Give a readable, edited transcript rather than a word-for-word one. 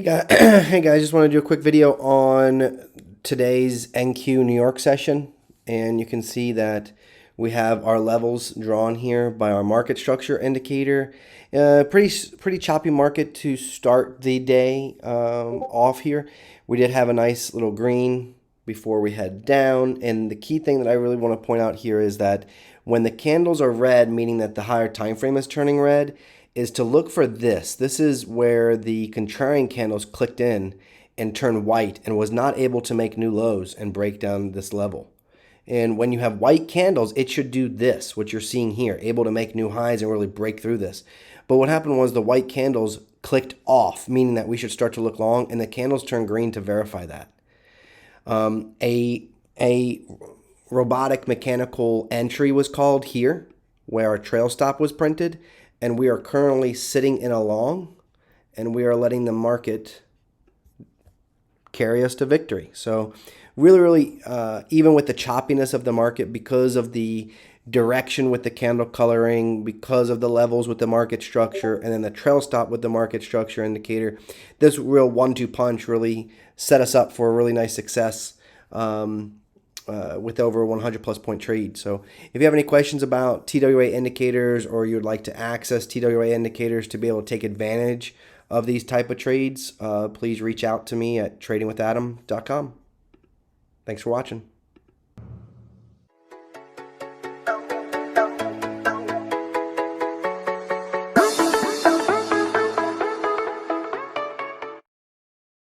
Guys, hey guys, just want to do a quick video on today's NQ New York session, and you can see that we have our levels drawn here by our market structure indicator. Pretty choppy market to start the day off here. We did have a nice little green before we head down, and the key thing that I really want to point out here is that when the candles are red, meaning that the higher time frame is turning red, is to look for this. This is where the contrarian candles clicked in and turned white and was not able to make new lows and break down this level. And when you have white candles, it should do this, what you're seeing here, able to make new highs and really break through this. But what happened was the white candles clicked off, meaning that we should start to look long, and the candles turned green to verify that. A robotic mechanical entry was called here, where our trail stop was printed, and we are currently sitting in a long, and we are letting the market carry us to victory. So really, even with the choppiness of the market, because of the direction with the candle coloring, because of the levels with the market structure, and then the trail stop with the market structure indicator, this real 1-2 punch really set us up for a really nice success with over 100 plus point trade. So if you have any questions about TWA indicators, or you'd like to access TWA indicators to be able to take advantage of these type of trades, please reach out to me at tradingwithadam.com. Thanks for watching.